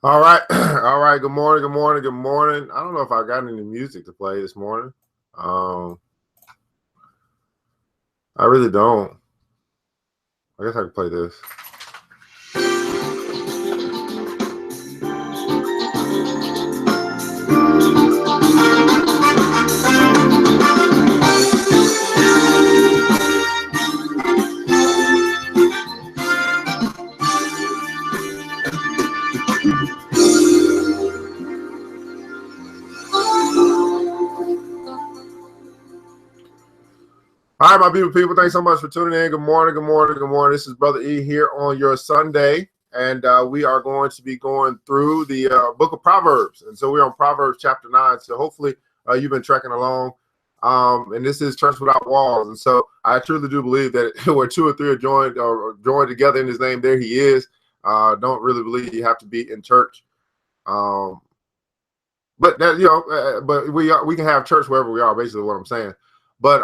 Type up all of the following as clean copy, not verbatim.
All right. All right. Good morning. Good morning. Good morning. I don't know if I got any music to play this morning. I really don't. I guess I could play this. All right, my beautiful people, thanks so much for tuning in. Good morning, good morning, good morning. This is Brother E here on your Sunday, and we are going to be going through the book of Proverbs. And so we're on Proverbs chapter 9. So hopefully you've been trekking along. And this is Church Without Walls. And so I truly do believe that where two or three are joined together in his name, there he is. Don't really believe you have to be in church. But that, but we can have church wherever we are, basically what I'm saying. But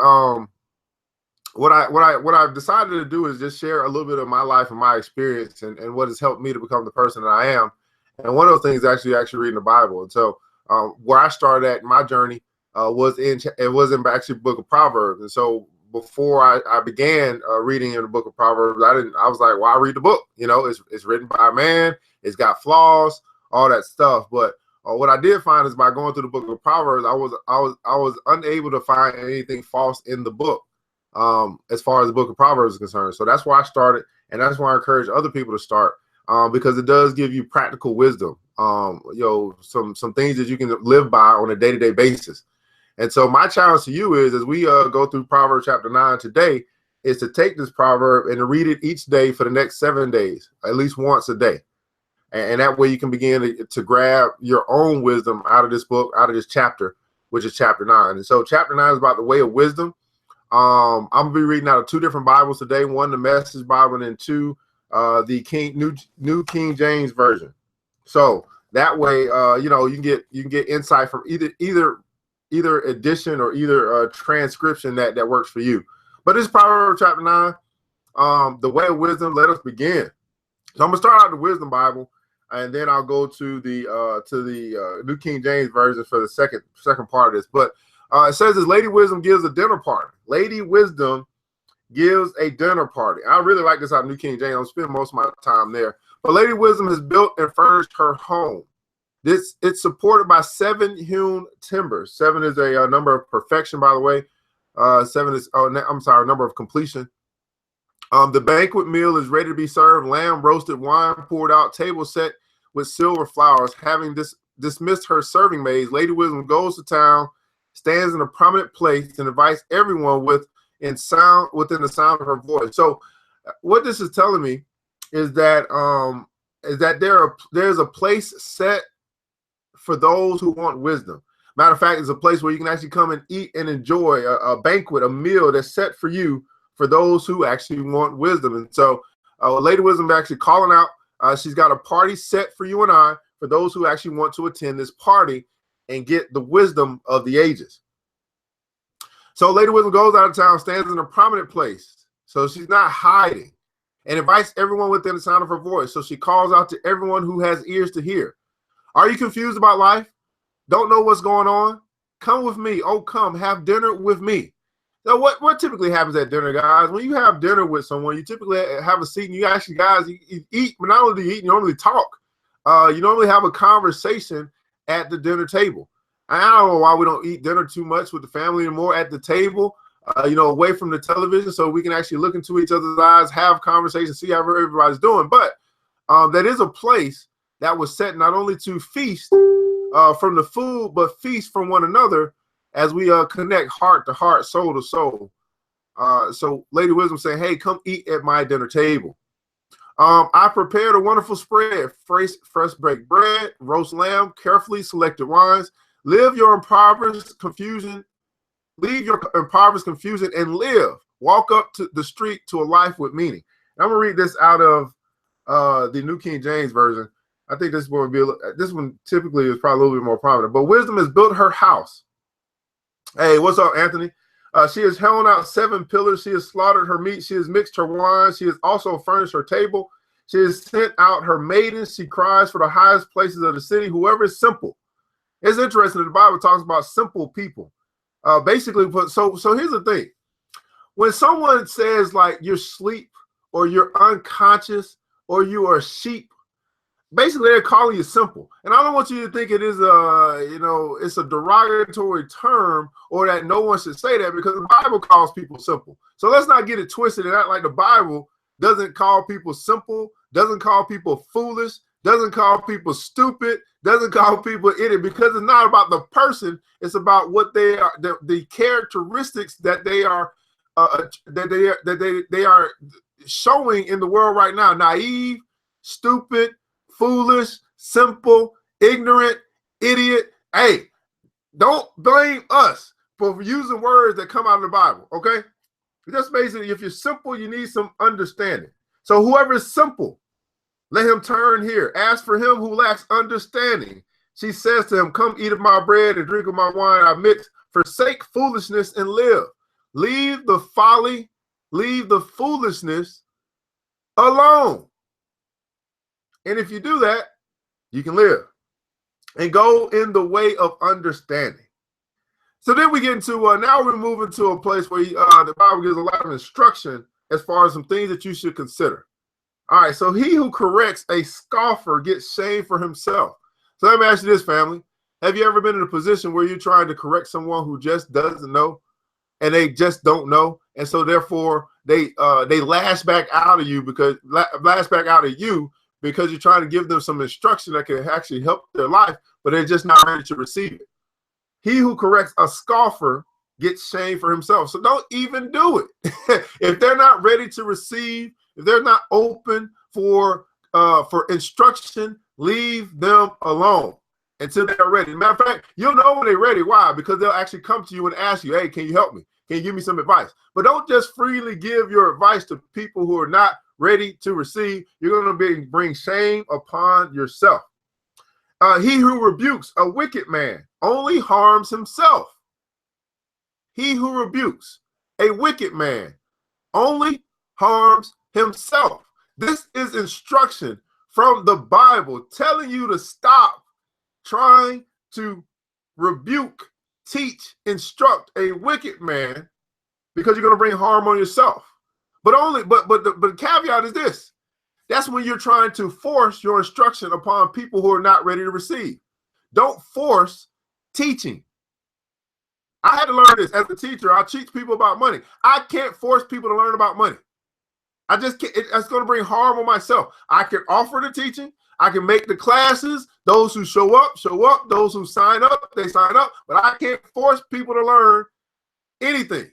what I've decided to do is just share a little bit of my life and my experience and what has helped me to become the person that I am. And one of those things is actually reading the Bible. And so where I started at my journey was in actually the book of Proverbs. And so before I began reading in the book of Proverbs, I was like, well, I read the book. It's written by a man. It's got flaws, all that stuff. But what I did find is by going through the book of Proverbs, I was unable to find anything false in the book. As far as the book of Proverbs is concerned. So that's why I started, and that's why I encourage other people to start, because it does give you practical wisdom, some things that you can live by on a day-to-day basis. And so my challenge to you is, as we go through Proverbs chapter 9 today, is to take this proverb and to read it each day for the next 7 days, at least once a day. And that way you can begin to grab your own wisdom out of this book, out of this chapter, which is chapter 9. And so chapter 9 is about the way of wisdom. I'm gonna be reading out of 2 different Bibles today. One, the Message Bible, and 2, the New King James Version. So that way, you can get insight from either edition or either transcription that works for you. But this is Proverbs chapter 9, the way of wisdom. Let us begin. So I'm gonna start out the Wisdom Bible, and then I'll go to the New King James Version for the second part of this. But it says this: Lady Wisdom gives a dinner party. Lady Wisdom gives a dinner party. I really like this out of New King James. I'm spending most of my time there. But Lady Wisdom has built and furnished her home. It's supported by 7 hewn timbers. 7 is a number of perfection, by the way. 7 is, number of completion. The banquet meal is ready to be served. Lamb roasted, wine poured out, table set with silver flowers. Having dismissed her serving maids, Lady Wisdom goes to town, stands in a prominent place, and invites everyone within the sound of her voice. So what this is telling me is that there's a place set for those who want wisdom. Matter of fact, it's a place where you can actually come and eat and enjoy a banquet, a meal that's set for you, for those who actually want wisdom. And so Lady Wisdom is actually calling out. She's got a party set for you and I, for those who actually want to attend this party and get the wisdom of the ages. So Lady Wisdom goes out of town, stands in a prominent place. So she's not hiding, and invites everyone within the sound of her voice. So she calls out to everyone who has ears to hear. Are you confused about life? Don't know what's going on? Come with me. Oh, come have dinner with me. So what typically happens at dinner, guys? When you have dinner with someone, you typically have a seat and you actually, guys, you eat, but not only do you eat, you normally talk. You normally have a conversation at the dinner table. I don't know why we don't eat dinner too much with the family anymore at the table, away from the television, so we can actually look into each other's eyes, have conversations, see how everybody's doing. But that is a place that was set not only to feast from the food, but feast from one another as we connect heart to heart, soul to soul. So Lady Wisdom saying, hey, come eat at my dinner table. I prepared a wonderful spread: fresh baked bread, roast lamb, carefully selected wines. Leave your impoverished confusion, and live. Walk up to the street to a life with meaning. And I'm gonna read this out of the New King James Version. I think this one typically is probably a little bit more prominent. But wisdom has built her house. Hey, what's up, Anthony? She has hewn out 7 pillars. She has slaughtered her meat. She has mixed her wine. She has also furnished her table. She has sent out her maidens. She cries for the highest places of the city. Whoever is simple. It's interesting that the Bible talks about simple people. Basically, so here's the thing. When someone says like you're asleep or you're unconscious or you are sheep, basically they're calling you simple. And I don't want you to think it is it's a derogatory term or that no one should say that, because the Bible calls people simple. So let's not get it twisted and act like the Bible doesn't call people simple, doesn't call people foolish, doesn't call people stupid, doesn't call people idiot, because it's not about the person. It's about what they are, the characteristics that they are they are showing in the world right now. Naive, stupid, foolish, simple, ignorant, idiot. Hey, don't blame us for using words that come out of the Bible, okay? Just basically, if you're simple, you need some understanding. So whoever is simple, let him turn here. As for him who lacks understanding, she says to him, come eat of my bread and drink of my wine I mix. Forsake foolishness and live. Leave the folly, leave the foolishness alone. And if you do that, you can live and go in the way of understanding. So then we get into, now we're moving to a place where the Bible gives a lot of instruction as far as some things that you should consider. All right, so he who corrects a scoffer gets shame for himself. So let me ask you this, family. Have you ever been in a position where you're trying to correct someone who just doesn't know and they just don't know? And so therefore they lash back out of you because you're trying to give them some instruction that can actually help their life, but they're just not ready to receive it. He who corrects a scoffer gets shame for himself. So don't even do it. If they're not ready to receive, if they're not open for instruction, leave them alone until they're ready. Matter of fact, you'll know when they're ready. Why? Because they'll actually come to you and ask you, hey, can you help me? Can you give me some advice? But don't just freely give your advice to people who are not ready to receive. You're going to bring shame upon yourself. He who rebukes a wicked man only harms himself. He who rebukes a wicked man only harms himself. This is instruction from the Bible telling you to stop trying to rebuke, teach, instruct a wicked man, because you're going to bring harm on yourself. But the caveat is this. That's when you're trying to force your instruction upon people who are not ready to receive. Don't force teaching. I had to learn this as a teacher. I teach people about money. I can't force people to learn about money. I just can't. It's going to bring harm on myself. I can offer the teaching. I can make the classes. Those who show up, show up. Those who sign up, they sign up. But I can't force people to learn anything.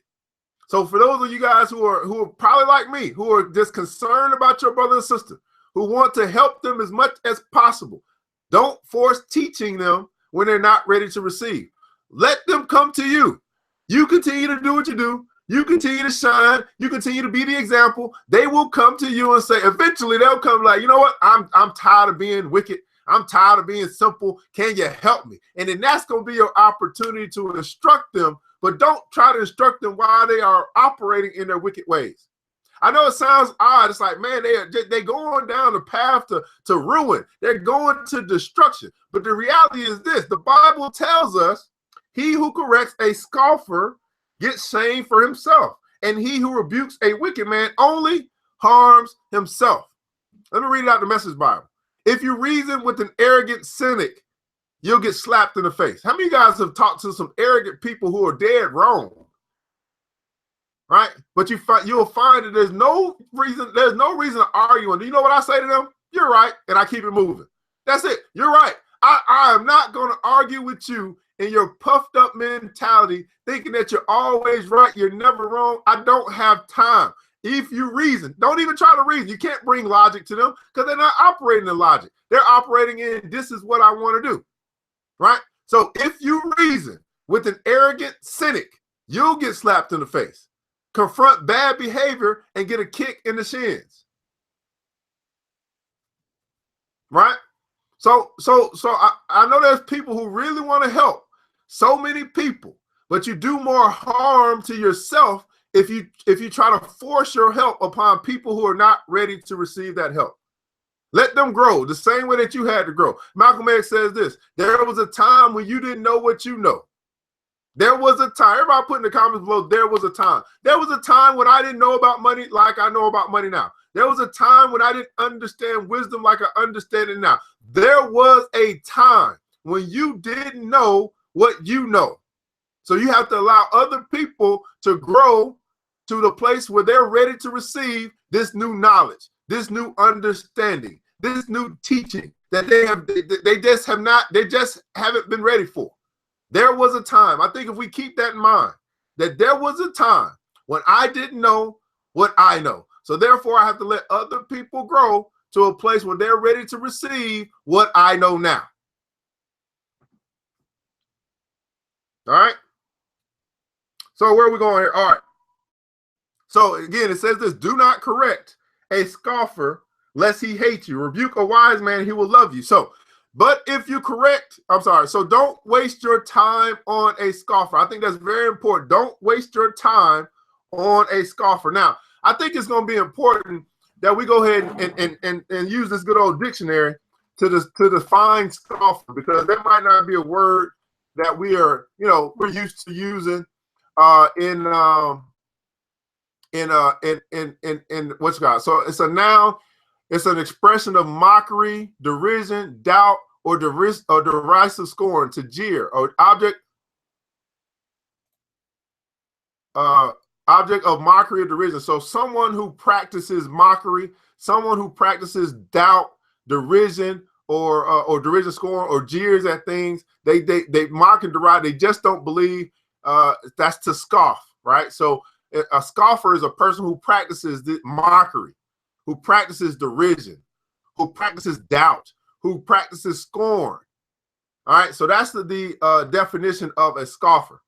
So for those of you guys who are probably like me, who are just concerned about your brother and sister, who want to help them as much as possible, don't force teaching them when they're not ready to receive. Let them come to you. You continue to do what you do. You continue to shine. You continue to be the example. They will come to you and say, eventually they'll come like, you know what? I'm tired of being wicked. I'm tired of being simple. Can you help me? And then that's going to be your opportunity to instruct them, but don't try to instruct them while they are operating in their wicked ways. I know it sounds odd. It's like, man, they're going down the path to ruin. They're going to destruction. But the reality is this. The Bible tells us, he who corrects a scoffer gets shame for himself, and he who rebukes a wicked man only harms himself. Let me read it out the Message Bible. If you reason with an arrogant cynic, you'll get slapped in the face. How many of you guys have talked to some arrogant people who are dead wrong? Right? But you'll find that there's no reason to argue. And do you know what I say to them? You're right, and I keep it moving. That's it. You're right. I am not going to argue with you in your puffed up mentality, thinking that you're always right, you're never wrong. I don't have time. If you reason, don't even try to reason. You can't bring logic to them because they're not operating in logic. They're operating in, this is what I want to do, right? So if you reason with an arrogant cynic, you'll get slapped in the face. Confront bad behavior and get a kick in the shins, right? So I know there's people who really want to help. So many people, But you do more harm to yourself if you try to force your help upon people who are not ready to receive that help. Let them grow the same way that you had to grow. Malcolm X says this: there was a time when you didn't know what you know. There was a time, everybody put in the comments below, there was a time. There was a time when I didn't know about money like I know about money now. There was a time when I didn't understand wisdom like I understand it now. There was a time when you didn't know what you know. So you have to allow other people to grow to the place where they're ready to receive this new knowledge, this new understanding, this new teaching that they just haven't been ready for. There was a time, I think if we keep that in mind, that there was a time when I didn't know what I know. So therefore, I have to let other people grow to a place where they're ready to receive what I know now. All right. So where are we going here? All right. So again, it says this: do not correct a scoffer lest he hate you. Rebuke a wise man, he will love you. So, but if you correct, so don't waste your time on a scoffer. I think that's very important. Don't waste your time on a scoffer. Now, I think it's going to be important that we go ahead and use this good old dictionary to define scoffer, because there might not be a word that we're used to using in what's called. So it's a noun. It's an expression of mockery, derision, doubt, or derisive scorn, to jeer, or object of mockery or derision. So someone who practices mockery, someone who practices doubt, derision, or derision, scorn, or jeers at things, they mock and deride. They just don't believe. That's to scoff, right? So a scoffer is a person who practices mockery, who practices derision, who practices doubt, who practices scorn. All right, so that's the definition of a scoffer.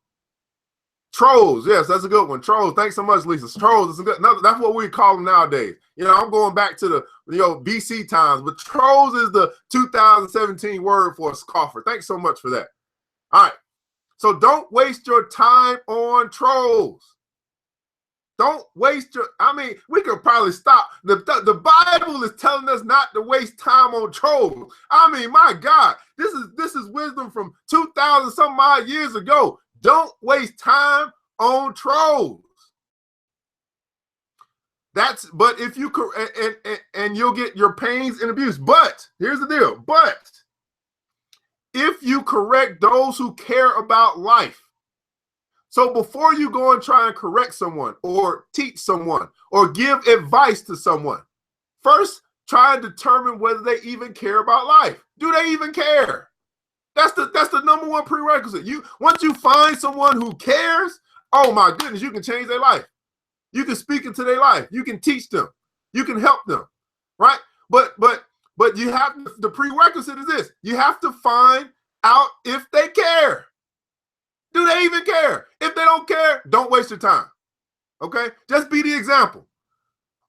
Trolls, yes, that's a good one. Trolls, thanks so much, Lisa. Trolls is a good. That's what we call them nowadays. I'm going back to the BC times, but trolls is the 2017 word for a scoffer. Thanks so much for that. All right, so don't waste your time on trolls. Don't waste your, we could probably stop. The Bible is telling us not to waste time on trolls. My God, this is wisdom from 2,000 some odd years ago. Don't waste time on trolls. But if you and you'll get your pains and abuse. But here's the deal. But if you correct those who care about life. So before you go and try and correct someone or teach someone or give advice to someone, first try and determine whether they even care about life. Do they even care? That's the number one prerequisite. Once you find someone who cares, oh my goodness, you can change their life. You can speak into their life. You can teach them. You can help them, right? But you have, the prerequisite is this: you have to find out if they care. Do they even care? If they don't care, don't waste your time. Okay? Just be the example.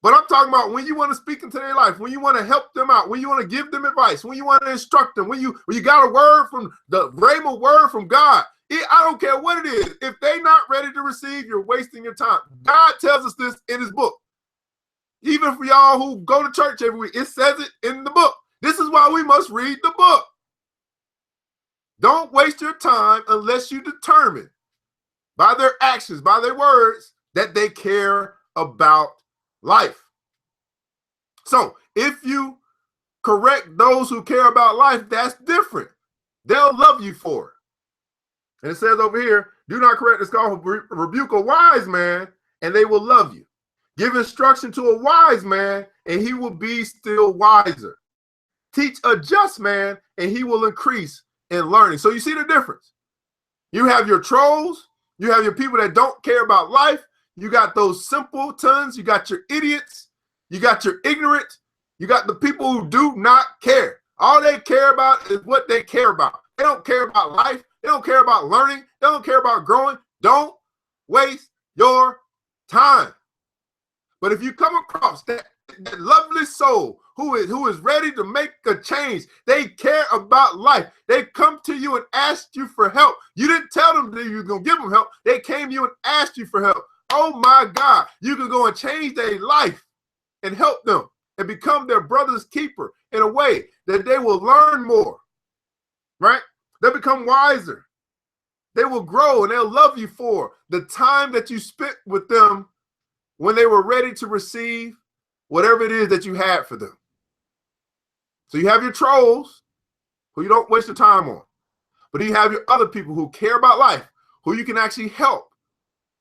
But I'm talking about when you want to speak into their life, when you want to help them out, when you want to give them advice, when you want to instruct them, when you got a word from the rhema word from God. I don't care what it is. If they're not ready to receive, you're wasting your time. God tells us this in his book. Even for y'all who go to church every week, it says it in the book. This is why we must read the book. Don't waste your time unless you determine by their actions, by their words, that they care about life. So if you correct those who care about life, that's different. They'll love you for it. And it says over here, do not correct the scoffer, rebuke a wise man, and they will love you. Give instruction to a wise man, and he will be still wiser. Teach a just man, and he will increase in learning. So you see the difference. You have your trolls, you have your people that don't care about life, you got those simpletons, you got your idiots, you got your ignorant, you got the people who do not care. All they care about is what they care about. They don't care about life, they don't care about learning, they don't care about growing. Don't waste your time. But if you come across that that lovely soul who is ready to make a change. They care about life. They come to you and ask you for help. You didn't tell them that you were going to give them help. They came to you and asked you for help. Oh my God, you can go and change their life and help them and become their brother's keeper in a way that they will learn more, right? They'll become wiser. They will grow and they'll love you for the time that you spent with them when they were ready to receive whatever it is that you had for them. So you have your trolls who you don't waste your time on, but you have your other people who care about life, who you can actually help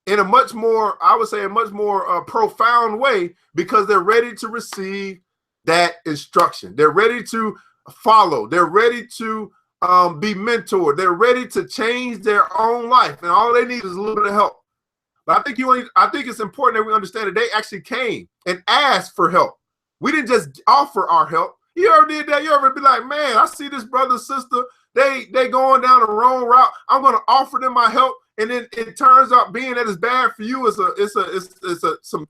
in a much more, I would say, a much more profound way, because they're ready to receive that instruction. They're ready to follow. They're ready to be mentored. They're ready to change their own life, and all they need is a little bit of help. But I think it's important that we understand that they actually came and asked for help. We didn't just offer our help. You ever did that? You ever be like, man, I see this brother, sister, they going down the wrong route. I'm going to offer them my help, and then it turns out being that it's bad for you. It's some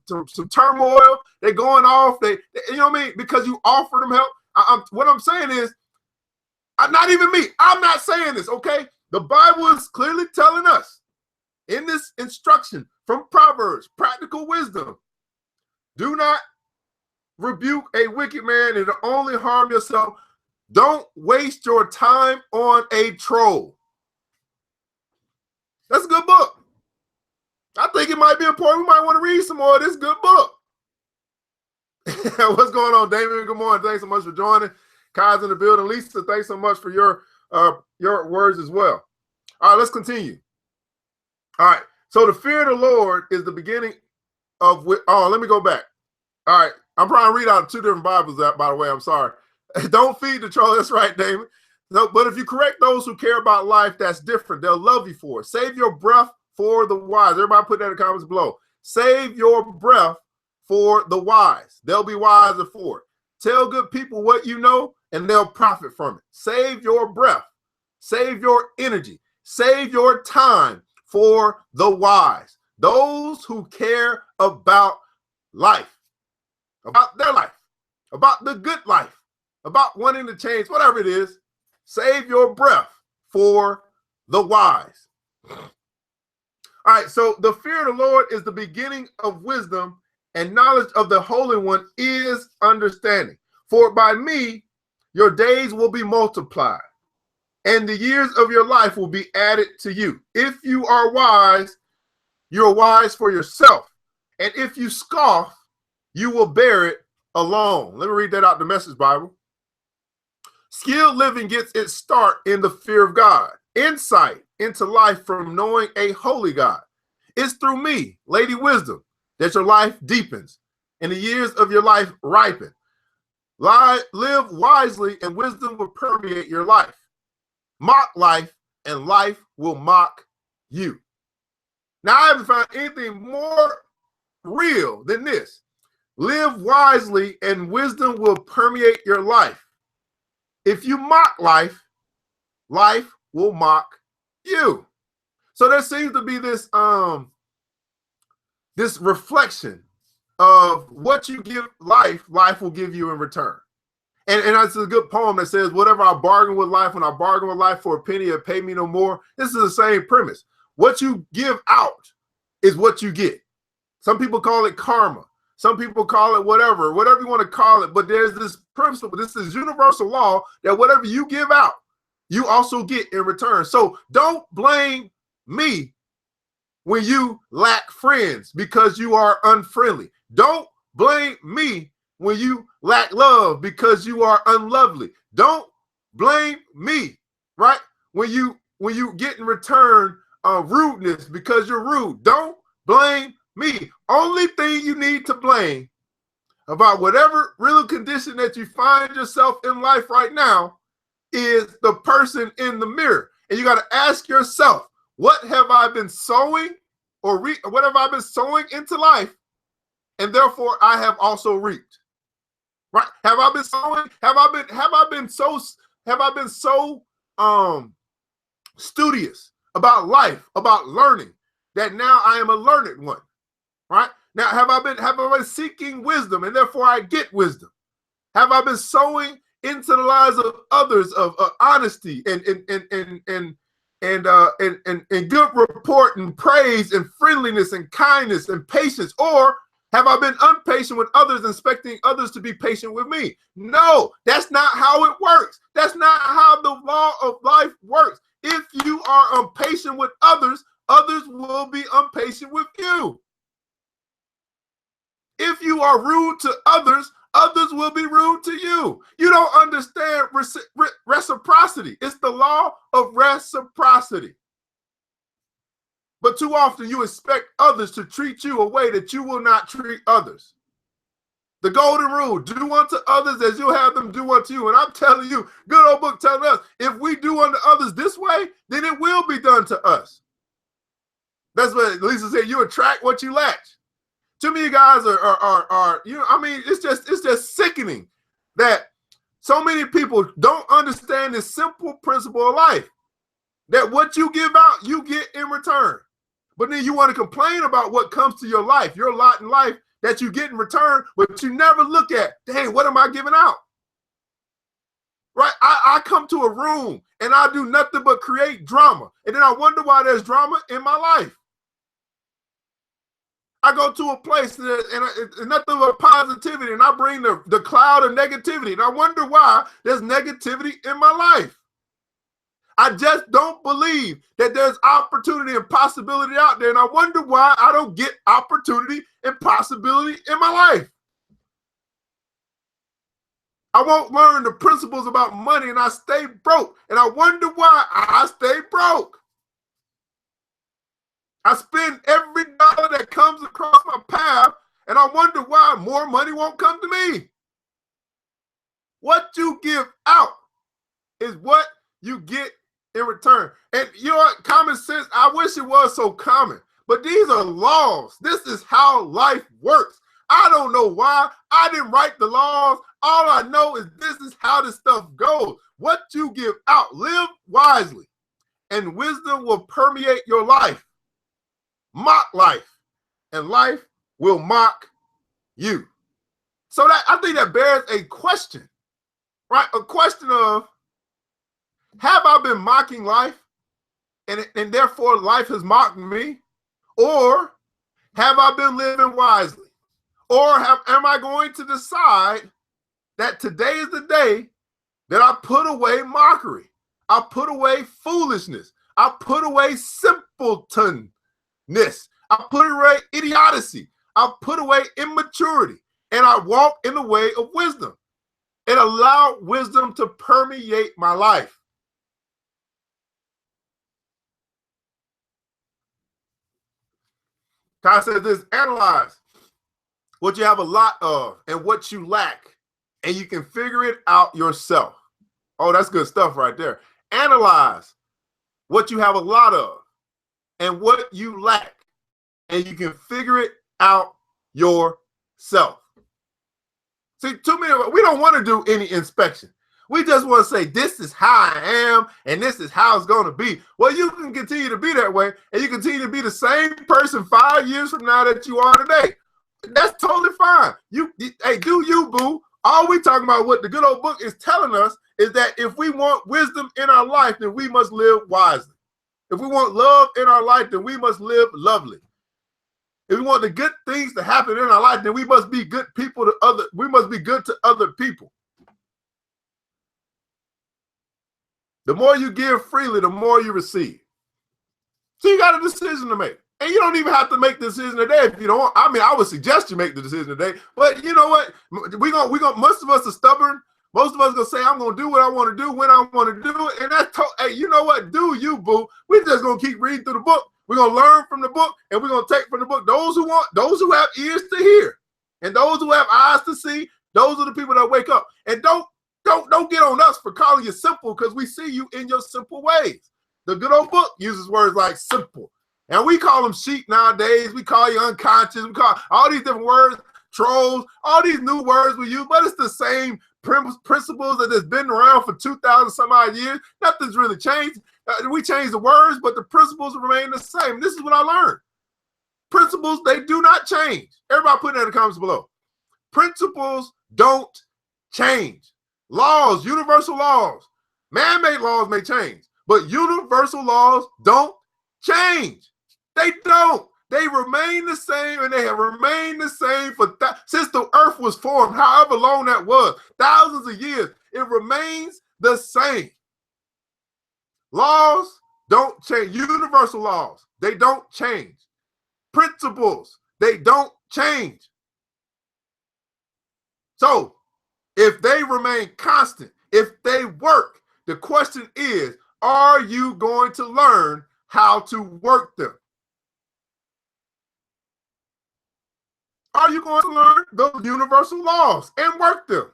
turmoil. They're going off. They you know what I mean? Because you offer them help. What I'm saying is, not even me. I'm not saying this. Okay, the Bible is clearly telling us in this instruction from Proverbs, practical wisdom, do not rebuke a wicked man and only harm yourself. Don't waste your time on a troll. That's a good book. I think it might be important. We might want to read some more of this good book. What's going on, Damien? Good morning. Thanks so much for joining. Kai's in the building. Lisa, thanks so much for your words as well. All right, let's continue. All right, so the fear of the Lord is the beginning of, let me go back. All right, I'm trying to read out 2 different Bibles, by the way. I'm sorry. Don't feed the troll. That's right, David. No, but if you correct those who care about life, that's different. They'll love you for it. Save your breath for the wise. Everybody put that in the comments below. Save your breath for the wise. They'll be wiser for it. Tell good people what you know, and they'll profit from it. Save your breath. Save your energy. Save your time for the wise. Those who care about life, about their life, about the good life, about wanting to change, whatever it is. Save your breath for the wise. All right, so the fear of the Lord is the beginning of wisdom, and knowledge of the Holy One is understanding. For by me your days will be multiplied, and the years of your life will be added to you. If you are wise, you're wise for yourself. And if you scoff, you will bear it alone. Let me read that out the Message Bible. Skilled living gets its start in the fear of God. Insight into life from knowing a holy God. It's through me, Lady Wisdom, that your life deepens and the years of your life ripen. Live wisely and wisdom will permeate your life. Mock life and life will mock you. Now, I haven't found anything more real than this. Live wisely and wisdom will permeate your life. If you mock life, life will mock you. So there seems to be this this reflection of what you give life, life will give you in return. And that's a good poem that says, whatever I bargain with life, when I bargain with life for a penny, it pay me no more. This is the same premise. What you give out is what you get. Some people call it karma. Some people call it whatever you want to call it. But there's this principle, this is universal law, that whatever you give out, you also get in return. So don't blame me when you lack friends because you are unfriendly. Don't blame me when you lack love because you are unlovely. Don't blame me, right? When you get in return rudeness because you're rude. Don't blame me. Only thing you need to blame about whatever real condition that you find yourself in life right now is the person in the mirror. And you got to ask yourself, what have I been sowing or what have I been sowing into life? And therefore I have also reaped. Right? Have I been sowing? Have I been so studious about life, about learning, that now I am a learned one? Right? Now, have I been seeking wisdom, and therefore I get wisdom? Have I been sowing into the lives of others of honesty and good report and praise and friendliness and kindness and patience? Or have I been impatient with others, expecting others to be patient with me? No, that's not how it works. That's not how the law of life works. If you are impatient with others, others will be impatient with you. If you are rude to others, others will be rude to you. You don't understand reciprocity. It's the law of reciprocity. But too often you expect others to treat you a way that you will not treat others. The golden rule, do unto others as you have them do unto you. And I'm telling you, good old book telling us, if we do unto others this way, then it will be done to us. That's what Lisa said, you attract what you lack. Too many guys are you know, I mean, it's just sickening that so many people don't understand this simple principle of life, that what you give out, you get in return. But then you want to complain about what comes to your life, your lot in life that you get in return, but you never look at, dang, what am I giving out? Right? I come to a room and I do nothing but create drama. And then I wonder why there's drama in my life. I go to a place and it's nothing but positivity, and I bring the cloud of negativity. And I wonder why there's negativity in my life. I just don't believe that there's opportunity and possibility out there. And I wonder why I don't get opportunity and possibility in my life. I won't learn the principles about money and I stay broke. And I wonder why I stay broke. I spend every dollar that comes across my path, and I wonder why more money won't come to me. What you give out is what you get in return. And you know what? Common sense, I wish it was so common, but these are laws. This is how life works. I don't know why. I didn't write the laws. All I know is this is how this stuff goes. What you give out, live wisely, and wisdom will permeate your life. Mock life, and life will mock you. So that I think that bears a question, right? A question of, have I been mocking life, and therefore life has mocked me? Or have I been living wisely? Or am I going to decide that today is the day that I put away mockery, I put away foolishness, I put away simpletonness, I put away idiocy, I put away immaturity, and I walk in the way of wisdom and allow wisdom to permeate my life? Kai says this: analyze what you have a lot of and what you lack, and you can figure it out yourself. Oh, that's good stuff right there. Analyze what you have a lot of and what you lack, and you can figure it out yourself. See, too many of us, we don't want to do any inspection. We just want to say, this is how I am, and this is how it's going to be. Well, you can continue to be that way, and you continue to be the same person 5 years from now that you are today. That's totally fine. Hey, do you, boo. All we talking about, what the good old book is telling us, is that if we want wisdom in our life, then we must live wisely. If we want love in our life, then we must live lovely. If we want the good things to happen in our life, then we must be good people we must be good to other people. The more you give freely, the more you receive. So you got a decision to make. And you don't even have to make the decision today if you don't. I mean, I would suggest you make the decision today. But you know what? We gonna most of us are stubborn. Most of us gonna say, I'm gonna do what I want to do when I want to do it. And that's hey, you know what? Do you, boo? We're just gonna keep reading through the book. We're gonna learn from the book, and we're gonna take from the book. Those who have ears to hear, and those who have eyes to see, those are the people that wake up. And don't get on us for calling you simple, because we see you in your simple ways. The good old book uses words like simple. And we call them sheep nowadays. We call you unconscious. We call all these different words, trolls, all these new words we use, but it's the same principles that has been around for 2,000 some odd years. Nothing's really changed. We changed the words, but the principles remain the same. This is what I learned. Principles, they do not change. Everybody put that in the comments below. Principles don't change. Laws, universal laws, man-made laws may change, but universal laws don't change. They don't. They remain the same, and they have remained the same since the earth was formed, however long that was, thousands of years. It remains the same. Laws don't change. Universal laws, they don't change. Principles, they don't change. So if they remain constant, if they work, the question is, are you going to learn how to work them? Are you going to learn those universal laws and work them?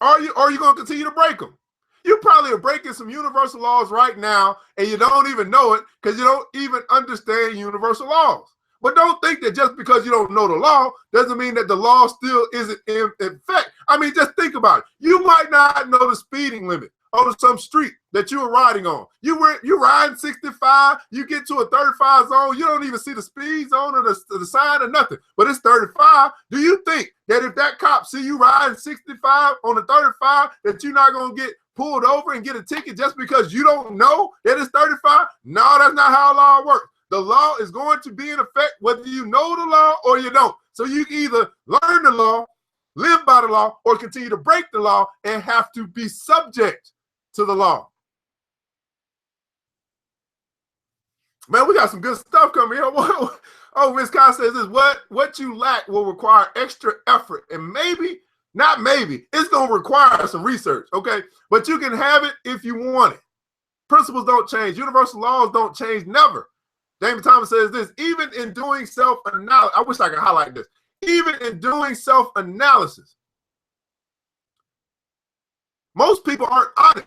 Are you going to continue to break them? You probably are breaking some universal laws right now, and you don't even know it because you don't even understand universal laws. But don't think that just because you don't know the law doesn't mean that the law still isn't in effect. I mean, just think about it. You might not know the speeding limit on some street that you were riding on. You're riding 65, you get to a 35 zone, you don't even see the speed zone or the sign or nothing, but it's 35. Do you think that if that cop see you riding 65 on the 35 that you're not going to get pulled over and get a ticket just because you don't know that it's 35? No, that's not how law works. The law is going to be in effect whether you know the law or you don't. So you can either learn the law, live by the law, or continue to break the law and have to be subject to the law. Man, we got some good stuff coming here. Oh, Ms. Khan says this, what you lack will require extra effort, and maybe, not maybe, it's going to require some research, okay? But you can have it if you want it. Principles don't change. Universal laws don't change, never. David Thomas says this, even in doing self-analysis, I wish I could highlight this, even in doing self-analysis, most people aren't honest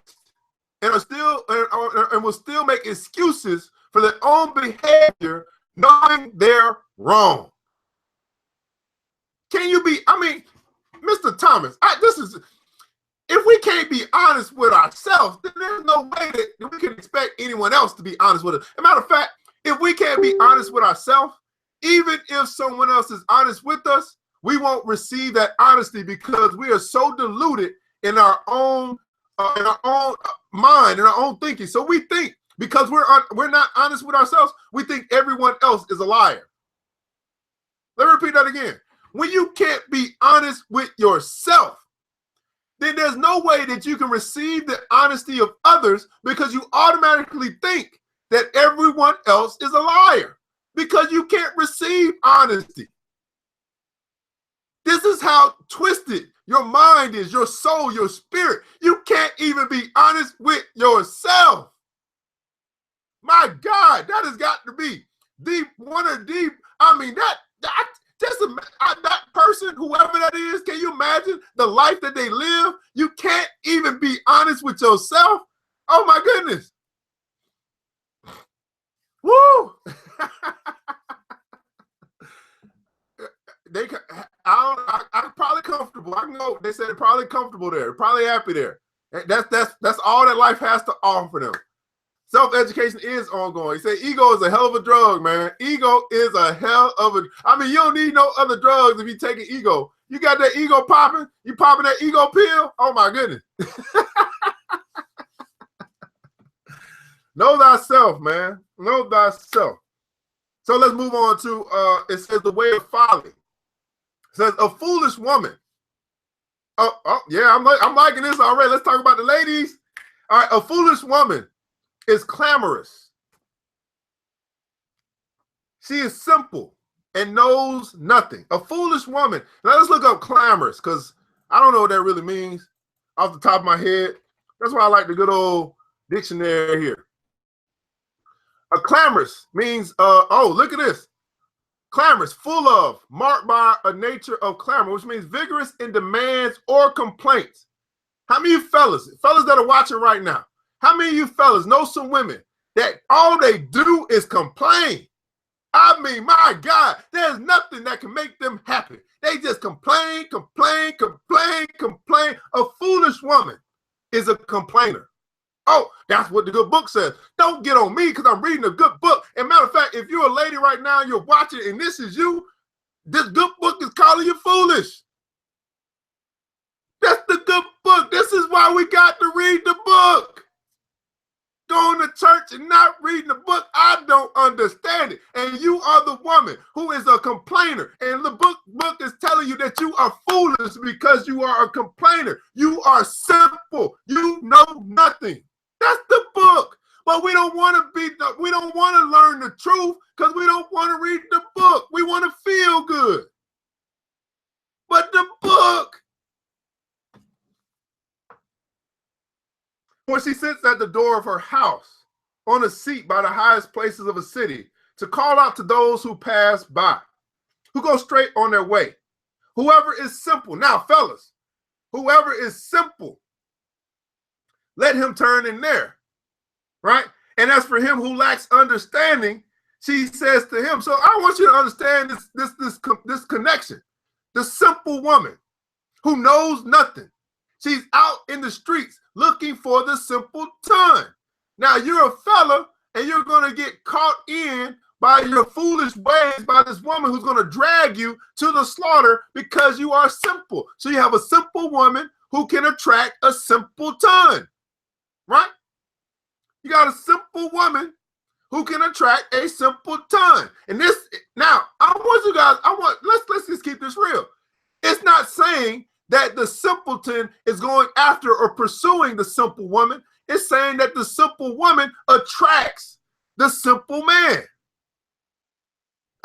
and are still and will still make excuses for their own behavior, knowing they're wrong. Can you be? I mean, Mr. Thomas, if we can't be honest with ourselves, then there's no way that we can expect anyone else to be honest with us. As a matter of fact, if we can't be honest with ourselves, even if someone else is honest with us, we won't receive that honesty because we are so deluded in our own mind, in our own thinking. So we think because we're not honest with ourselves, we think everyone else is a liar. Let me repeat that again. When you can't be honest with yourself, then there's no way that you can receive the honesty of others because you automatically think that everyone else is a liar because you can't receive honesty. This is how twisted your mind is, your soul, your spirit. You can't even be honest with yourself. My God, that has got to be one of the, I mean, that person, whoever that is, can you imagine the life that they live? You can't even be honest with yourself. Oh my goodness. Woo! I'm probably comfortable. I know they said probably comfortable there, probably happy there. That's all that life has to offer them. Self-education is ongoing. He said ego is a hell of a drug, man. Ego is a hell of a, I mean, you don't need no other drugs if you take an ego. You got that ego popping, you popping that ego pill. Oh my goodness. Know thyself, man. Know thyself. So let's move on to, it says the way of folly. It says a foolish woman. Oh yeah, I'm liking this already. Let's talk about the ladies. All right, a foolish woman is clamorous. She is simple and knows nothing. A foolish woman. Now let's look up clamorous because I don't know what that really means off the top of my head. That's why I like the good old dictionary here. A clamorous means, oh, look at this. Clamorous, full of, marked by a nature of clamor, which means vigorous in demands or complaints. How many of you fellas that are watching right now, how many of you fellas know some women that all they do is complain? I mean, my God, there's nothing that can make them happy. They just complain, complain, complain, complain. A foolish woman is a complainer. Oh, that's what the good book says. Don't get on me because I'm reading a good book. And matter of fact, if you're a lady right now, you're watching, and this is you, this good book is calling you foolish. That's the good book. This is why we got to read the book. Going to church and not reading the book, I don't understand it. And you are the woman who is a complainer. And the book is telling you that you are foolish because you are a complainer. You are simple. You know nothing. That's the book. But we don't want to learn the truth because we don't want to read the book. We want to feel good. But the book, when she sits at the door of her house on a seat by the highest places of a city to call out to those who pass by, who go straight on their way. Whoever is simple. Now, fellas, whoever is simple, let him turn in there, right? And as for him who lacks understanding, she says to him, so I want you to understand this connection. The simple woman who knows nothing. She's out in the streets looking for the simpleton. Now, you're a fella, and you're going to get caught in by your foolish ways by this woman who's going to drag you to the slaughter because you are simple. So you have a simple woman who can attract a simpleton, right? You got a simple woman who can attract a simpleton. And this, now, I want you guys, let's just keep this real. It's not saying that the simpleton is going after or pursuing the simple woman. It's saying that the simple woman attracts the simple man.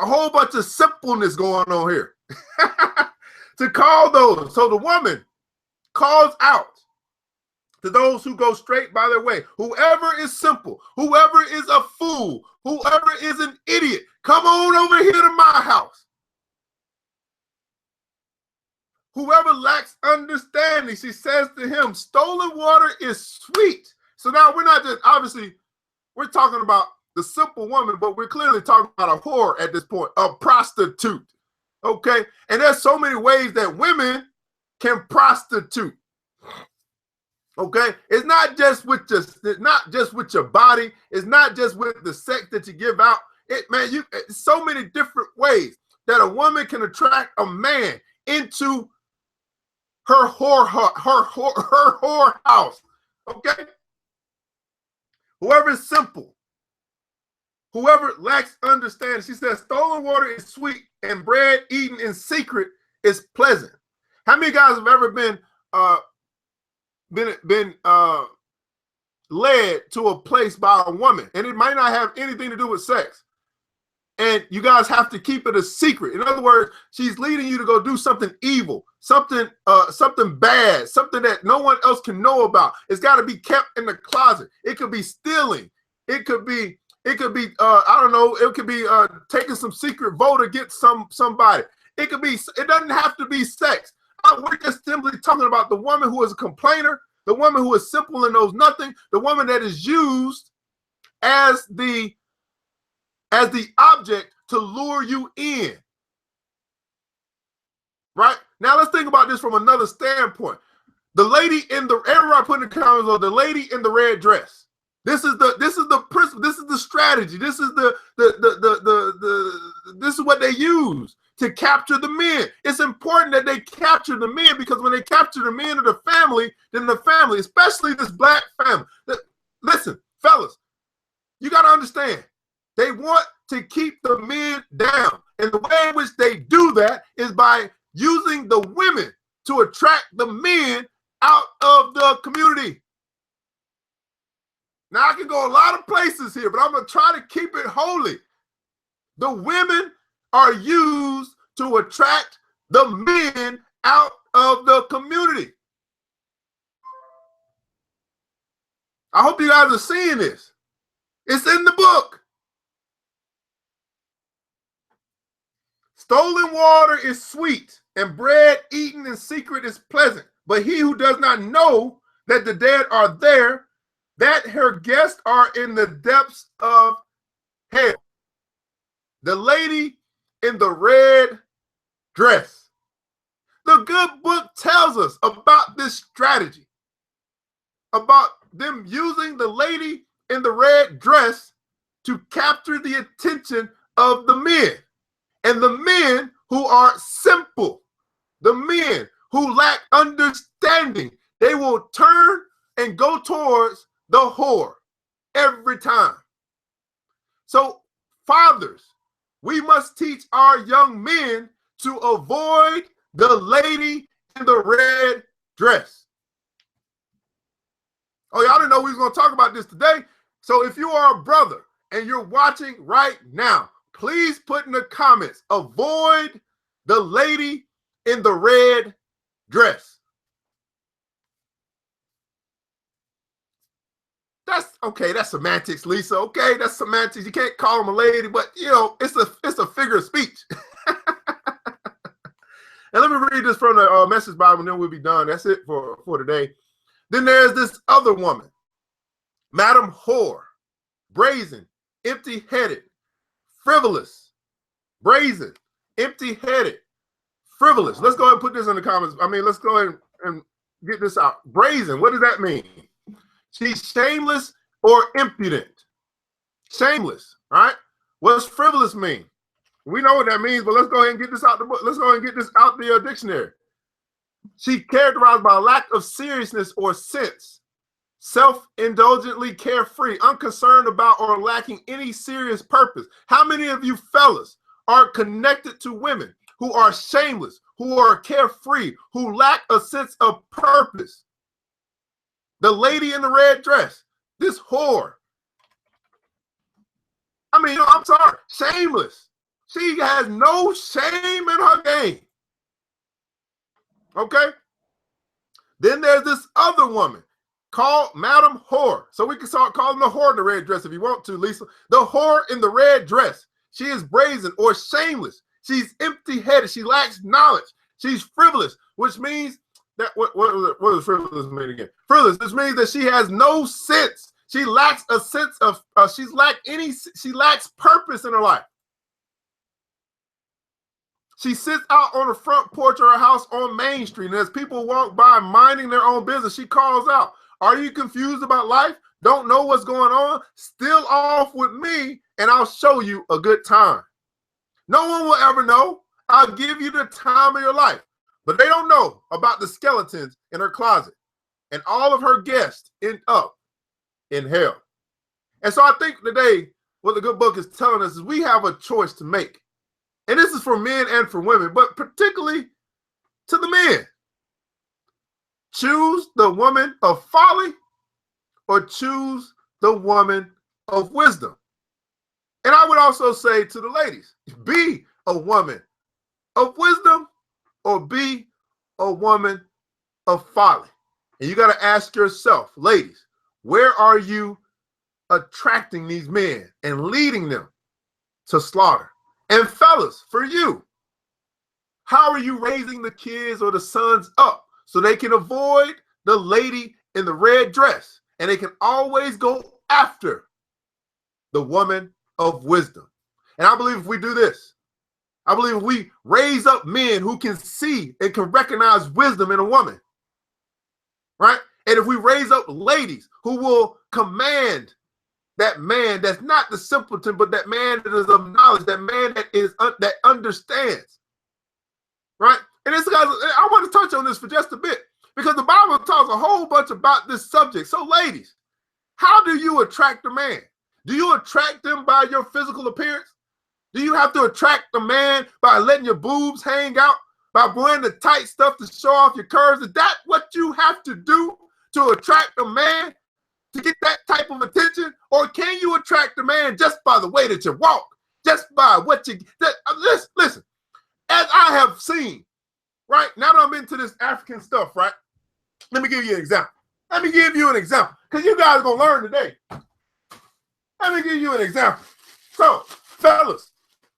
A whole bunch of simpleness going on here. To call those. So the woman calls out to those who go straight by their way. Whoever is simple, whoever is a fool, whoever is an idiot, come on over here to my house. Whoever lacks understanding, she says to him, stolen water is sweet. So now we're not just, obviously, we're talking about the simple woman, but we're clearly talking about a whore at this point, a prostitute, okay? And there's so many ways that women can prostitute, okay? It's not just with your body. It's not just with the sex that you give out. So many different ways that a woman can attract a man into her whore house, okay? Whoever is simple, whoever lacks understanding, she says, stolen water is sweet and bread eaten in secret is pleasant. How many guys have ever been led to a place by a woman, and it might not have anything to do with sex, and you guys have to keep it a secret? In other words, she's leading you to go do something evil, something bad, something that no one else can know about. It's got to be kept in the closet. It could be stealing. It could be I don't know. It could be taking some secret vote to get somebody. It doesn't have to be sex. We're just simply talking about the woman who is a complainer, the woman who is simple and knows nothing, the woman that is used as the object to lure you in. Right? Now let's think about this from another standpoint. The lady in the, everybody put in the comments on the lady in the red dress. This is the principle. This is the strategy. This is this is what they use to capture the men. It's important that they capture the men, because when they capture the men of the family, then the family, especially this black family. Listen, fellas, you got to understand. They want to keep the men down. And the way in which they do that is by using the women to attract the men out of the community. Now, I can go a lot of places here, but I'm going to try to keep it holy. The women are used to attract the men out of the community. I hope you guys are seeing this. It's in the book. Stolen water is sweet, and bread eaten in secret is pleasant. But he who does not know that the dead are there, that her guests are in the depths of hell. The lady in the red dress. The good book tells us about this strategy, about them using the lady in the red dress to capture the attention of the men. And the men who are simple, the men who lack understanding, they will turn and go towards the whore every time. So, fathers, we must teach our young men to avoid the lady in the red dress. Oh, y'all didn't know we was going to talk about this today. So if you are a brother and you're watching right now, please put in the comments, avoid the lady in the red dress. That's okay. That's semantics, Lisa. Okay, that's semantics. You can't call them a lady, but you know, it's a figure of speech. And let me read this from the Message Bible, and then we'll be done. That's it for today. Then there's this other woman, Madam Whore, brazen, empty-headed, frivolous, brazen, empty-headed, frivolous. Let's go ahead and put this in the comments. I mean, let's go ahead and get this out. Brazen, what does that mean? She's shameless or impudent. Shameless, right? What does frivolous mean? We know what that means, but let's go ahead and get this out the book. Let's go ahead and get this out the dictionary. She's characterized by a lack of seriousness or sense, self-indulgently carefree, unconcerned about or lacking any serious purpose. How many of you fellas are connected to women who are shameless, who are carefree, who lack a sense of purpose? The lady in the red dress, this whore. I mean, I'm sorry, shameless. She has no shame in her game. Okay? Then there's this other woman called Madam Whore. So we can start calling the whore in the red dress if you want to, Lisa. The whore in the red dress. She is brazen or shameless. She's empty-headed. She lacks knowledge. She's frivolous, which means that what does frivolous mean again? Frivolous. This means that she has no sense. She lacks a sense of she lacks purpose in her life. She sits out on the front porch of her house on Main Street, and as people walk by minding their own business, she calls out, "Are you confused about life? Don't know what's going on? Still off with me, and I'll show you a good time." No one will ever know. I'll give you the time of your life. But they don't know about the skeletons in her closet. And all of her guests end up in hell. And so I think today, what the good book is telling us is we have a choice to make. And this is for men and for women, but particularly to the men. Choose the woman of folly or choose the woman of wisdom. And I would also say to the ladies, be a woman of wisdom or be a woman of folly. And you got to ask yourself, ladies, where are you attracting these men and leading them to slaughter? And fellas, for you, how are you raising the kids or the sons up so they can avoid the lady in the red dress and they can always go after the woman of wisdom? And I believe if we do this, I believe if we raise up men who can see and can recognize wisdom in a woman, right? And if we raise up ladies who will command that man that's not the simpleton, but that man that is of knowledge, that man that is that understands, right? And this guys, I want to touch on this for just a bit because the Bible talks a whole bunch about this subject. So, ladies, how do you attract a man? Do you attract them by your physical appearance? Do you have to attract the man by letting your boobs hang out, by wearing the tight stuff to show off your curves? Is that what you have to do to attract a man, to get that type of attention? Or can you attract a man just by the way that you walk, just by what you listen, as I have seen, right? Now that I'm into this African stuff, right? Let me give you an example. Let me give you an example, because you guys are going to learn today. Let me give you an example. So, fellas,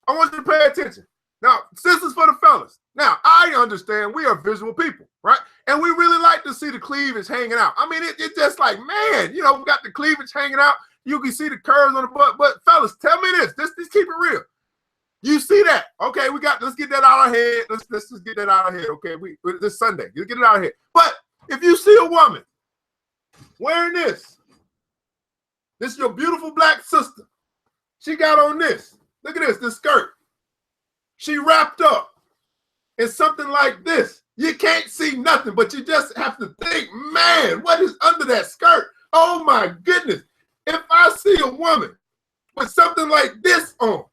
I want you to pay attention. Now, this is for the fellas. Now, I understand we are visual people, right? And we really like to see the cleavage hanging out. I mean, it's just like, man, you know, we got the cleavage hanging out. You can see the curves on the butt. But fellas, tell me this. Just keep it real. You see that? Okay, let's get that out of our head. Let's just get that out of our head. Okay, this Sunday. You get it out of here. But if you see a woman wearing this. This is your beautiful black sister. She got on this. Look at this skirt. She wrapped up in something like this. You can't see nothing, but you just have to think, man, what is under that skirt? Oh my goodness. If I see a woman with something like this on,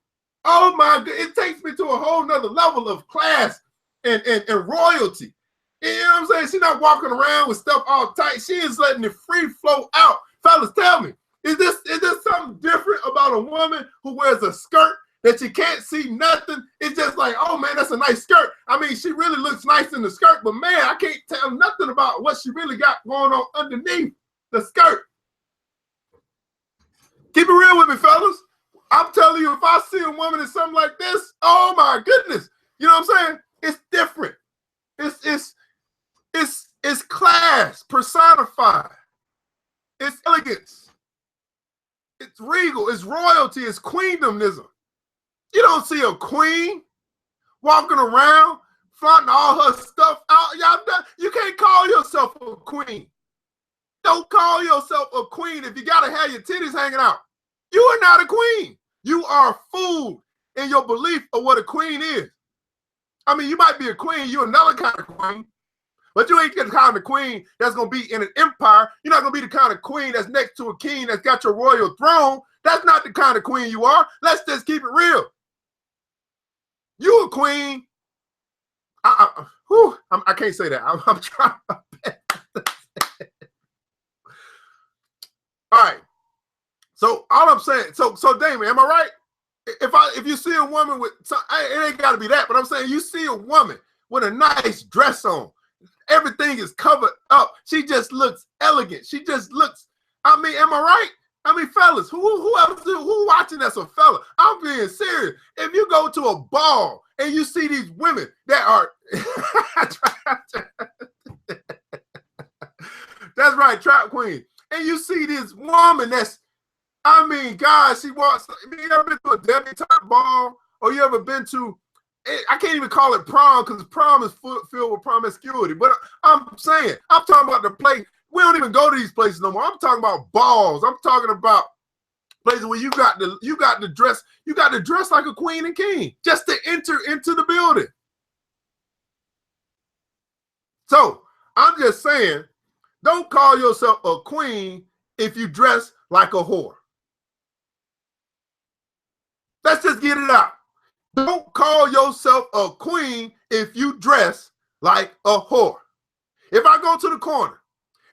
oh my God, it takes me to a whole nother level of class and royalty. You know what I'm saying? She's not walking around with stuff all tight. She is letting it free flow out. Fellas, tell me, is this something different about a woman who wears a skirt that you can't see nothing? It's just like, oh man, that's a nice skirt. I mean, she really looks nice in the skirt, but man, I can't tell nothing about what she really got going on underneath the skirt. Keep it real with me, fellas. I'm telling you, if I see a woman in something like this, oh my goodness, you know what I'm saying? It's different. It's class personified. It's elegance. It's regal. It's royalty. It's queendomism. You don't see a queen walking around flaunting all her stuff out. You can't call yourself a queen. Don't call yourself a queen if you gotta have your titties hanging out. You are not a queen. You are fooled in your belief of what a queen is. I mean, you might be a queen, you're another kind of queen, but you ain't the kind of queen that's going to be in an empire. You're not going to be the kind of queen that's next to a king that's got your royal throne. That's not the kind of queen you are. Let's just keep it real. You a queen. I can't say that. I'm trying my best. All right. So all I'm saying, so Damon, am I right? If you see a woman with, it ain't got to be that, but I'm saying you see a woman with a nice dress on, everything is covered up. She just looks elegant. She just looks, I mean, am I right? I mean, fellas, who else, who watching that's a fella? I'm being serious. If you go to a ball and you see these women that are, that's right, trap queen, and you see this woman that's, I mean, God, she walks. I mean, you ever been to a debutante ball, or you ever been to? I can't even call it prom because prom is filled with promiscuity. But I'm saying, I'm talking about the place. We don't even go to these places no more. I'm talking about balls. I'm talking about places where you got to dress like a queen and king just to enter into the building. So I'm just saying, don't call yourself a queen if you dress like a whore. Let's just get it out. Don't call yourself a queen if you dress like a whore. If I go to the corner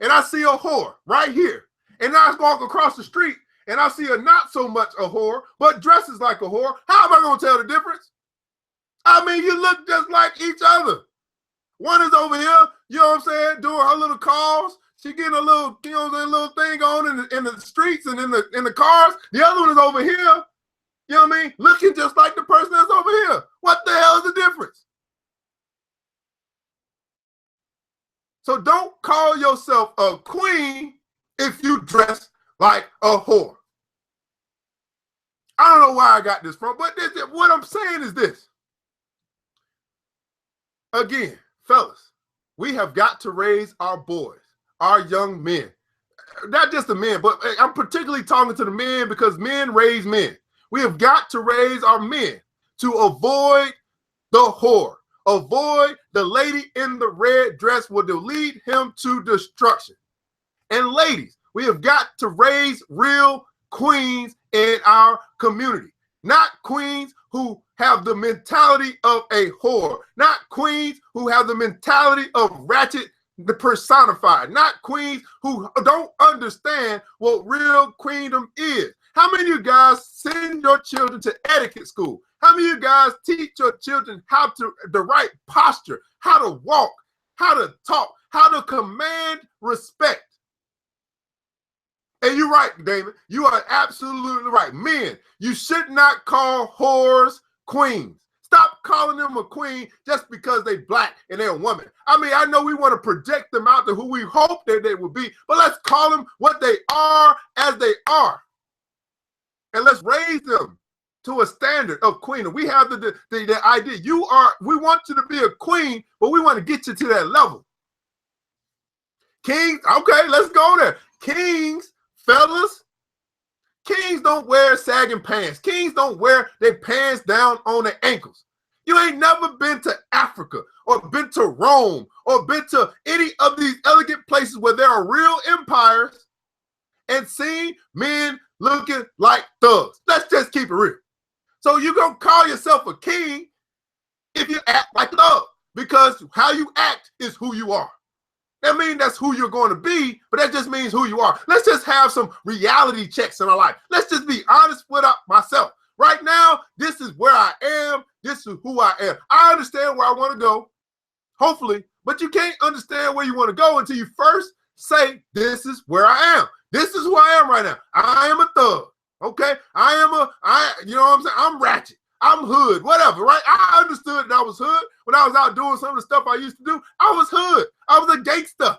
and I see a whore right here, and I walk across the street and I see a not so much a whore, but dresses like a whore, how am I going to tell the difference? I mean, you look just like each other. One is over here, you know what I'm saying, doing her little calls. She getting a little, you know, a little thing on in the streets and in the cars. The other one is over here. You know what I mean? Looking just like the person that's over here. What the hell is the difference? So don't call yourself a queen if you dress like a whore. I don't know where I got this from, but what I'm saying is this. Again, fellas, we have got to raise our boys, our young men. Not just the men, but I'm particularly talking to the men because men raise men. We have got to raise our men to avoid the whore. Avoid the lady in the red dress will lead him to destruction. And ladies, we have got to raise real queens in our community. Not queens who have the mentality of a whore. Not queens who have the mentality of ratchet personified. Not queens who don't understand what real queendom is. How many of you guys send your children to etiquette school? How many of you guys teach your children the right posture, how to walk, how to talk, how to command respect? And you're right, David. You are absolutely right. Men, you should not call whores queens. Stop calling them a queen just because they're black and they're a woman. I mean, I know we want to project them out to who we hope that they will be, but let's call them what they are as they are. And let's raise them to a standard of queen. We have the idea. We want you to be a queen, but we want to get you to that level. Kings, okay, let's go there. Kings, fellas, kings don't wear sagging pants. Kings don't wear their pants down on their ankles. You ain't never been to Africa or been to Rome or been to any of these elegant places where there are real empires and seen men looking like thugs. Let's just keep it real. So you're going to call yourself a king if you act like a thug, because how you act is who you are. That means that's who you're going to be, but that just means who you are. Let's just have some reality checks in our life. Let's just be honest with myself. Right now, this is where I am. This is who I am. I understand where I want to go, hopefully, but you can't understand where you want to go until you first say, this is where I am. This is who I am right now. I am a thug, okay? You know what I'm saying? I'm ratchet. I'm hood, whatever, right? I understood that I was hood when I was out doing some of the stuff I used to do. I was hood. I was a gangster.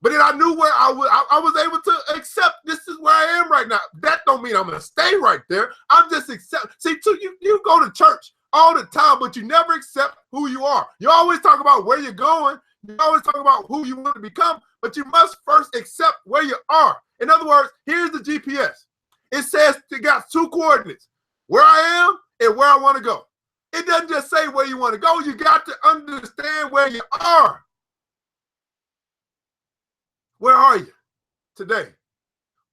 But then I knew where I was able to accept this is where I am right now. That don't mean I'm going to stay right there. I'm just accept. See, you go to church all the time, but you never accept who you are. You always talk about where you're going. You always talk about who you want to become, but you must first accept where you are. In other words, here's the GPS. It says it got 2 coordinates, where I am and where I want to go. It doesn't just say where you want to go. You got to understand where you are. Where are you today?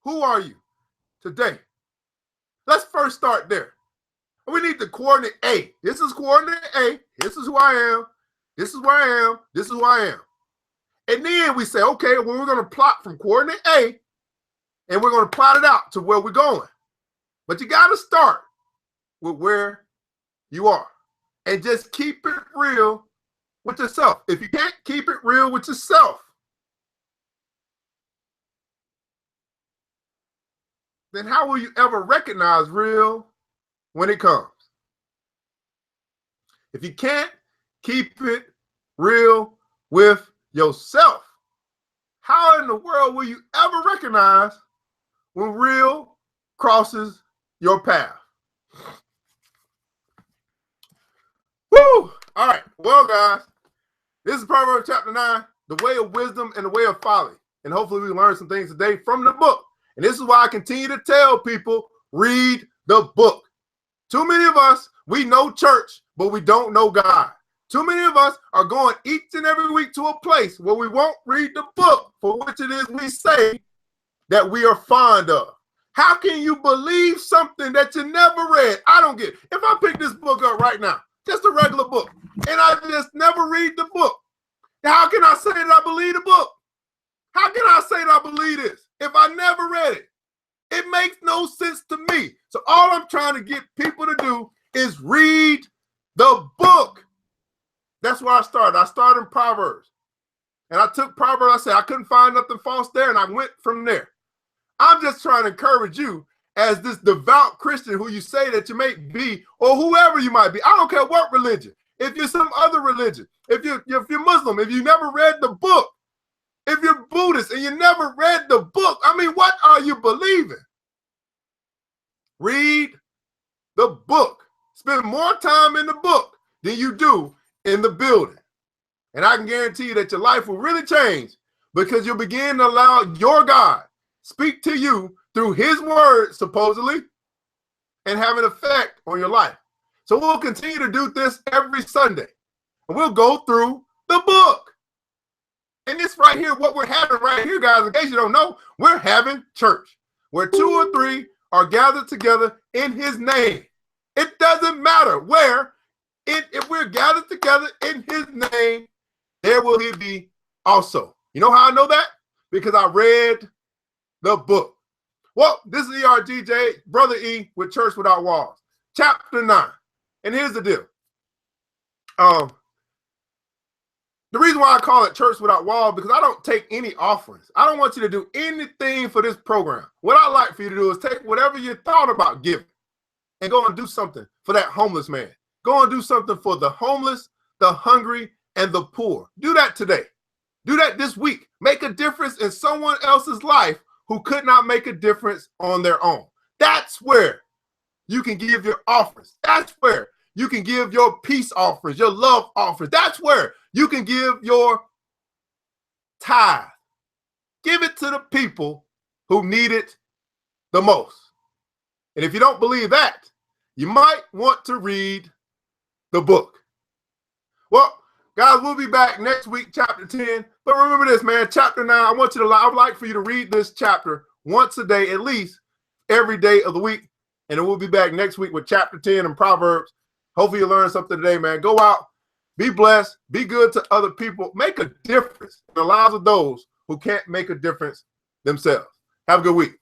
Who are you today? Let's first start there. We need the coordinate A. This is coordinate A. This is who I am. This is where I am. This is who I am. And then we say, okay, well, we're going to plot from coordinate A, and we're going to plot it out to where we're going. But you got to start with where you are. And just keep it real with yourself. If you can't keep it real with yourself, then how will you ever recognize real when it comes? If you can't keep it real with yourself, how in the world will you ever recognize when real crosses your path? Woo! All right. Well, guys, this is Proverbs chapter 9, the way of wisdom and the way of folly. And hopefully we learn some things today from the book. And this is why I continue to tell people, read the book. Too many of us, we know church, but we don't know God. Too many of us are going each and every week to a place where we won't read the book for which it is we say that we are fond of. How can you believe something that you never read? I don't get it. If I pick this book up right now, just a regular book, and I just never read the book, how can I say that I believe the book? How can I say that I believe this if I never read it? It makes no sense to me. So all I'm trying to get people to do is read the book. That's where I started. I started in Proverbs. And I took Proverbs. I said I couldn't find nothing false there, and I went from there. I'm just trying to encourage you as this devout Christian who you say that you may be, or whoever you might be. I don't care what religion. If you're some other religion, if you're Muslim, if you never read the book, if you're Buddhist and you never read the book, I mean, what are you believing? Read the book. Spend more time in the book than you do in the building. And I can guarantee you that your life will really change because you'll begin to allow your God speak to you through his word, supposedly, and have an effect on your life. So we'll continue to do this every Sunday. And we'll go through the book. And this right here, what we're having right here, guys, in case you don't know, we're having church where 2 or 3 are gathered together in his name. It doesn't matter where. If we're gathered together in his name, there will he be also. You know how I know that? Because I read the book. Well, this is ERGJ, Brother E, with Church Without Walls, chapter 9. And here's the deal. The reason why I call it Church Without Walls, because I don't take any offerings. I don't want you to do anything for this program. What I like for you to do is take whatever you thought about giving and go and do something for that homeless man. Go and do something for the homeless, the hungry, and the poor. Do that today. Do that this week. Make a difference in someone else's life who could not make a difference on their own. That's where you can give your offerings. That's where you can give your peace offerings, your love offerings. That's where you can give your tithe. give it to the people who need it the most. And if you don't believe that, you might want to read the book. Well, guys, we'll be back next week, chapter 10. But remember this, man, chapter 9, I would like for you to read this chapter once a day, at least every day of the week. And then we'll be back next week with chapter 10 in Proverbs. Hopefully you learned something today, man. Go out, be blessed, be good to other people, make a difference in the lives of those who can't make a difference themselves. Have a good week.